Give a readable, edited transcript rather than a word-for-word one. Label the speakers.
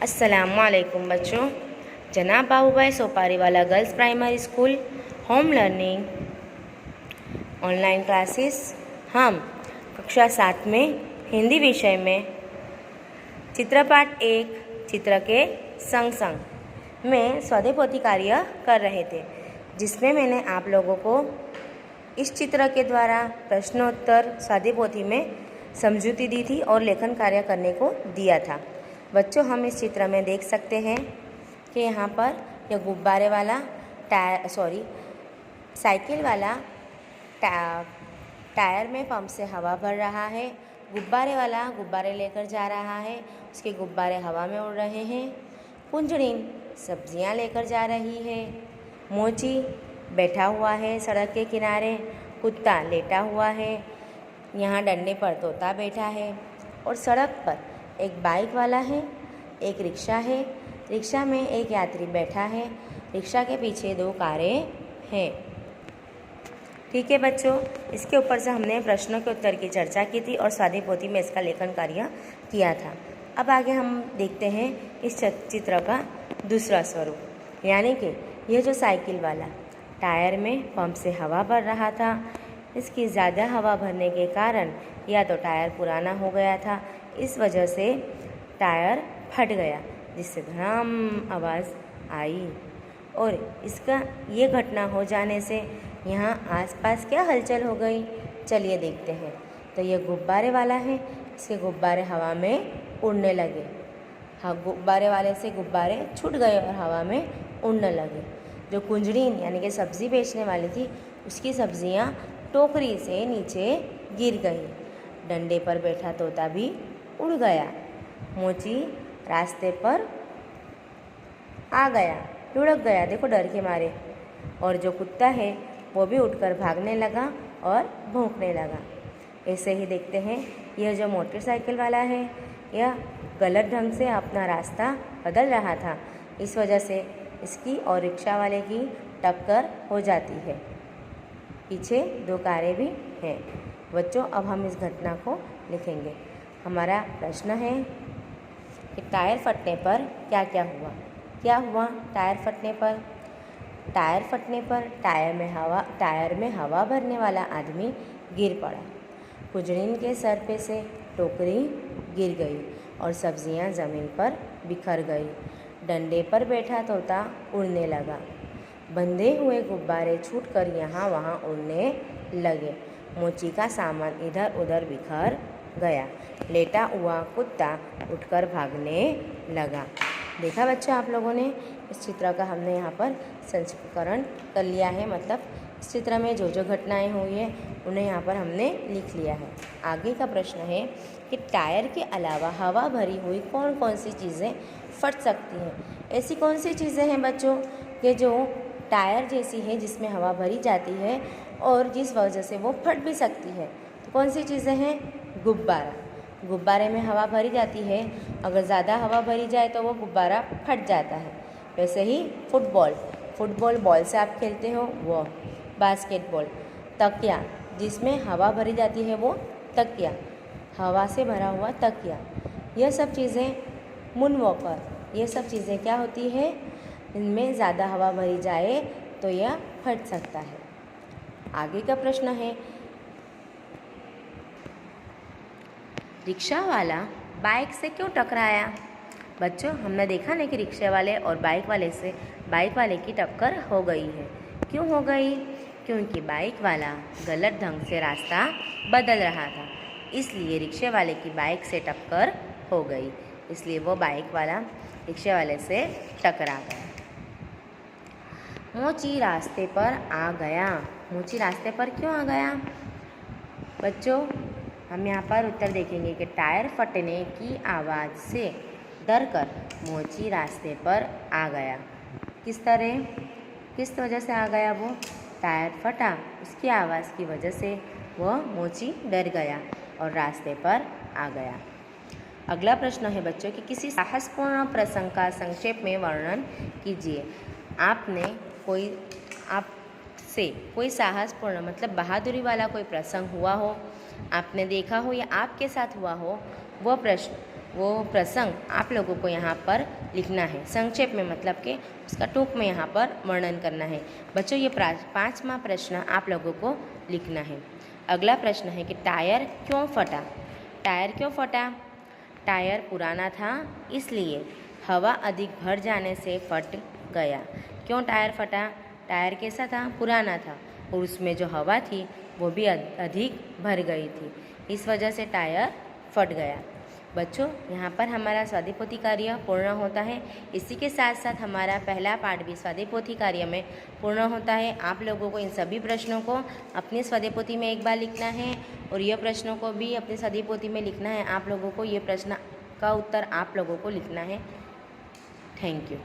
Speaker 1: अस्सलामुअलैकुम बच्चों। जनाब Babubhai Soparivala girls primary school home learning online classes हम कक्षा 7 में हिंदी विषय में चित्रपाठ 1 चित्र के संग संग में स्वाध्याय कार्य कर रहे थे, जिसमें मैंने आप लोगों को इस चित्र के द्वारा प्रश्नोत्तर स्वाध्याय में समझूती दी थी और लेखन कार्य करने को दिया था। बच्चों, हम इस चित्र में देख सकते हैं कि यहाँ पर यह गुब्बारे वाला साइकिल वाला टायर में पंप से हवा भर रहा है। गुब्बारे वाला गुब्बारे लेकर जा रहा है, उसके गुब्बारे हवा में उड़ रहे हैं। कुंजड़ीन सब्जियाँ लेकर जा रही है। मोची बैठा हुआ है सड़क के किनारे, कुत्ता लेटा हुआ है। यहाँ डंडे पर तोता बैठा है और सड़क पर एक बाइक वाला है, एक रिक्शा है। रिक्शा में एक यात्री बैठा है। रिक्शा के पीछे 2 कारें हैं। ठीक है बच्चों, इसके ऊपर से हमने प्रश्नों के उत्तर की चर्चा की थी और स्वाध्याय में इसका लेखन कार्य किया था। अब आगे हम देखते हैं इस चित्र का दूसरा स्वरूप, यानी कि यह जो साइकिल वाला टायर में पंप से हवा भर रहा था, इसकी ज़्यादा हवा भरने के कारण या तो टायर पुराना हो गया था, इस वजह से टायर फट गया, जिससे धड़ाम आवाज़ आई। और इसका ये घटना हो जाने से यहाँ आसपास क्या हलचल हो गई, चलिए देखते हैं। तो ये गुब्बारे वाला है, इसके गुब्बारे हवा में उड़ने लगे। हाँ, गुब्बारे वाले से गुब्बारे छूट गए और हवा में उड़ने लगे। जो कुंजड़ीन यानी कि सब्ज़ी बेचने वाली थी, उसकी सब्जियाँ टोकरी से नीचे गिर गई। डंडे पर बैठा तोता भी उड़ गया। मोची रास्ते पर आ गया, लुढ़क गया, देखो डर के मारे। और जो कुत्ता है वो भी उठकर भागने लगा और भौंकने लगा। ऐसे ही देखते हैं, यह जो मोटरसाइकिल वाला है यह गलत ढंग से अपना रास्ता बदल रहा था, इस वजह से इसकी और रिक्शा वाले की टक्कर हो जाती है। पीछे 2 कारें भी हैं। बच्चों, अब हम इस घटना को लिखेंगे। हमारा प्रश्न है कि टायर फटने पर क्या क्या हुआ। क्या हुआ टायर फटने पर? टायर फटने पर टायर में हवा भरने वाला आदमी गिर पड़ा। कुंजड़ीन के सर पे से टोकरी गिर गई और सब्जियां ज़मीन पर बिखर गई। डंडे पर बैठा तोता उड़ने लगा। बंधे हुए गुब्बारे छूटकर यहाँ वहाँ उड़ने लगे। मोची का सामान इधर उधर बिखर गया। लेटा हुआ कुत्ता उठकर भागने लगा। देखा बच्चों आप लोगों ने, इस चित्र का हमने यहाँ पर संस्करण कर लिया है, मतलब इस चित्र में जो जो घटनाएं हुई है उन्हें यहाँ पर हमने लिख लिया है। आगे का प्रश्न है कि टायर के अलावा हवा भरी हुई कौन कौन सी चीज़ें फट सकती हैं। ऐसी कौन सी चीज़ें हैं बच्चों कि जो टायर जैसी है, जिसमें हवा भरी जाती है और जिस वजह से वो फट भी सकती है। तो कौन सी चीज़ें हैं? गुब्बारा। गुब्बारे में हवा भरी जाती है, अगर ज़्यादा हवा भरी जाए तो वो गुब्बारा फट जाता है। वैसे ही फुटबॉल बॉल से आप खेलते हो वो। बास्केटबॉल। तकिया, जिसमें हवा भरी जाती है वो तकिया, हवा से भरा हुआ तकिया। यह सब चीज़ें मूनवॉकर, ये सब चीज़ें क्या होती है, इनमें ज़्यादा हवा भरी जाए तो यह फट सकता है। आगे का प्रश्न है, रिक्शा वाला बाइक से क्यों टकराया? बच्चों, हमने देखा ना कि रिक्शा वाले और बाइक वाले की टक्कर हो गई है। क्यों हो गई? क्योंकि बाइक वाला गलत ढंग से रास्ता बदल रहा था, इसलिए रिक्शे वाले की बाइक से टक्कर हो गई, इसलिए वो बाइक वाला रिक्शे वाले से टकरा गया। मोची रास्ते पर आ गया। मोची रास्ते पर क्यों आ गया? बच्चों, हम यहाँ पर उत्तर देखेंगे कि टायर फटने की आवाज़ से डरकर मोची रास्ते पर आ गया। किस वजह से आ गया वो? टायर फटा, उसकी आवाज़ की वजह से वह मोची डर गया और रास्ते पर आ गया। अगला प्रश्न है बच्चों कि किसी साहसपूर्ण प्रसंग का संक्षेप में वर्णन कीजिए। आपसे कोई साहसपूर्ण मतलब बहादुरी वाला कोई प्रसंग हुआ हो, आपने देखा हो या आपके साथ हुआ हो, वह प्रश्न वो प्रसंग आप लोगों को यहाँ पर लिखना है। संक्षेप में मतलब कि उसका टूक में यहाँ पर वर्णन करना है। बच्चों ये 5वां प्रश्न आप लोगों को लिखना है। अगला प्रश्न है कि टायर क्यों फटा। टायर क्यों फटा? टायर पुराना था इसलिए हवा अधिक भर जाने से फट गया। क्यों टायर फटा? टायर कैसा था? पुराना था और उसमें जो हवा थी वो भी अधिक भर गई थी, इस वजह से टायर फट गया। बच्चों यहाँ पर हमारा स्वाध्याय पोथी कार्य पूर्ण होता है। इसी के साथ साथ हमारा पहला पाठ भी स्वाध्याय पोथी कार्य में पूर्ण होता है। आप लोगों को इन सभी प्रश्नों को अपनी स्वाध्याय पोथी में एक बार लिखना है और यह प्रश्नों को भी अपनी स्वाध्याय पोथी में लिखना है। आप लोगों को ये प्रश्न का उत्तर आप लोगों को लिखना है। Thank you.